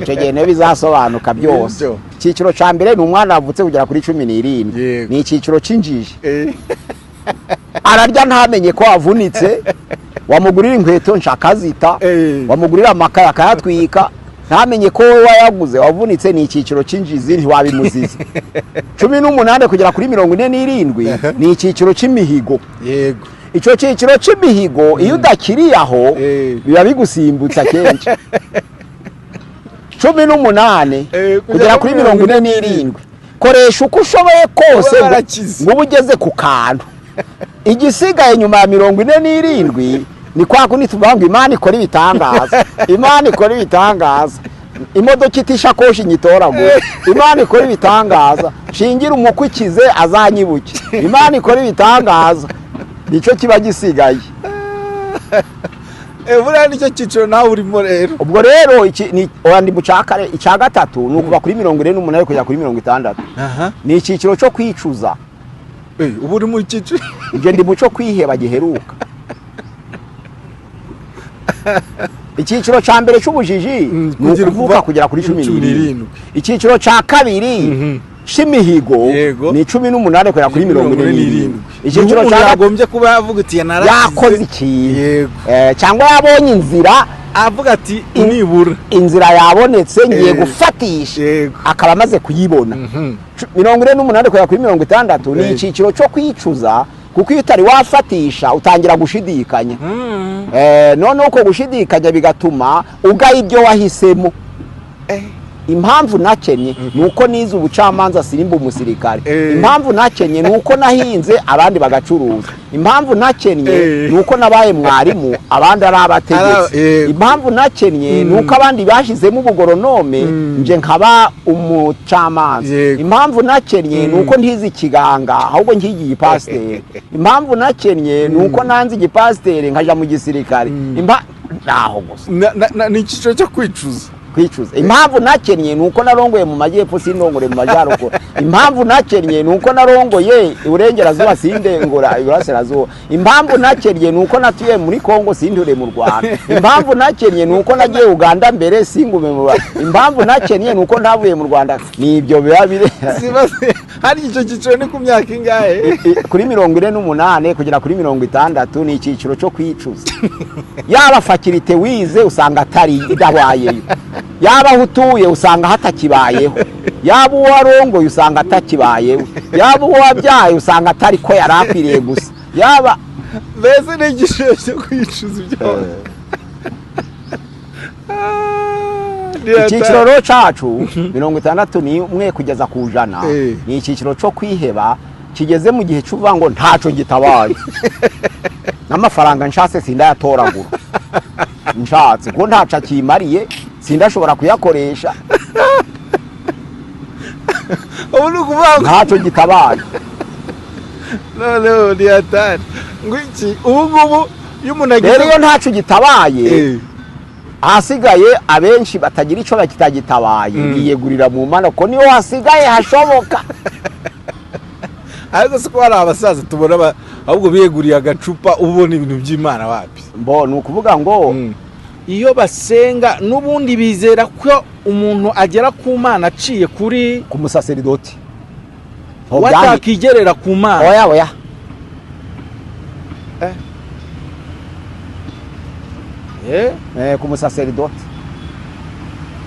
icyo gihe niyo bizasobanuka byose. Icyiciro cya mbere ni umwana wavutse kugera kuri 17, ni icyiciro cy'injiji. Ararya ntamenye ko wavunitse, wamugurira inkweto nshakazita, wamugurira amakaye akayatwika, ntamenye ko wowe wayaguze wavunitse, ni icyiciro cy'injizi ntiwabimuziza. 18 kugera kuri 47 ni icyiciro cy'imihigo. Yego. Icyo cyiciro cy'imihigo iyo udakiriye aho biba bigusimbutsa kenshi. 18 kugera kuri 47 koresha uko ushoboye kose ngo ugeze ku kantu. Igisigaye nyuma ya 47 ni kwa kundi tubanga Imana ikora ibitangaza. Imana ikora ibitangaza. Imodoka itishakoshi nyitoragura. Imana ikora ibitangaza. Shingira umukwe ikize azanyibuke. Imana ikora ibitangaza. Nicyo kiba gisigaye. Buriya nicyo cyiciro nawe urimo rero. Ubwo rero ni wandi mucakare icya gatatu ni ukuva kuri 48 kujya kuri 60. Ni icyiciro cyo kwicuza. Ubu uri mu cyiciro. Ibyo ndi muco kwiheba giheruka. Icyiciro cya mbere cy'ubujiji ni ukuvuka kugera kuri 17. Icyiciro cya kabiri shimihigo ni 18 kugera kuri 47. Icyiciro cyagombye kuba yavuga ati yakoze iki cyangwa yabonye inzira avuga ati nibura inzira yabonetse ngiye gufatisha akaba amaze kuyibona. 48 kugera kuri 60 ni icyiciro cyo kwicuza, kuko iyo utari wafatisha utangira gushidikanya. None uko gushidikanya bigatuma ugaya ibyo wahisemo. Impamvu nakenye nuko nize ubucamanza sirimba umusirikare. Impamvu nakenye nuko nahinze abandi bagacuruza. Impamvu nakenye nuko nabaye mwarimu abandi ari abategetsi. Impamvu nakenye nuko abandi bashizemo ubugoronome nje nkaba umucamanza. Impamvu nakenye nuko ntize ikiganga ahubwo nkigiye pasiteri. Impamvu nakenye nuko nanze igipasiteri nkaja mu gisirikare. Naho gusa ni icyiciro cyo kwicuza. Impamvu nakenye nuko narongoye mu majyepfo sindongore mu majyaruguru. Impamvu nakenye nuko narongoye iburengerazuba sindengora iburasirazuba. Impamvu nakenye nuko natuye muri Kongo sindure mu Rwanda. Impamvu nakenye nuko nagiye Uganda mbere singume mu Rwanda. Impamvu nakenye nuko ntavuye mu Rwanda. Nibyo biba bire. Hari icyo cyiciro ni ku myaka ingahe? Kuri 48 kugera kuri 60 ni icyiciro cyo kwicuza. Yaba fakirite wize usanga atari idabayeyo. Yaba hutuye usanga hatakibayeho. Yaba uwarongoye usanga atakibayeho. Yaba uwabyaye usanga atari ko yarakwiriye gusa. Yaba mbese ni igishoro cyo kwicuza ibyo. Icyiciro cyacu 60 ni umwe kugeza ku 100 ni icyiciro cyo kwiheba kigeze mu gihe cy'uvuga ngo ntaco gitabaye. N'amafaranga nshatse sindayatoragura. Nshatse ko ntaca akimariye sindashobora kuyakoresha. Ubu nukuvuga ntaco gitabaye. No, ni atari. Ngwiki ubu y'umunageze rero ntaco gitabaye. Hasigaye abenshi batagira ico bakitagitabaye yiyegurira mu mana ko niyo hasigaye hashoboka. Ariko siko hari abasaza tubona ahubwo biyeguriye agacupa ubona ibintu by'Imana wapi. Ni ukuvuga ngo iyo basenga n'ubundi bizera ko umuntu agera ku Mana aciye kuri ku musaseridoti. Watakigerera ku Mana. Oya. Ku musaseridoti.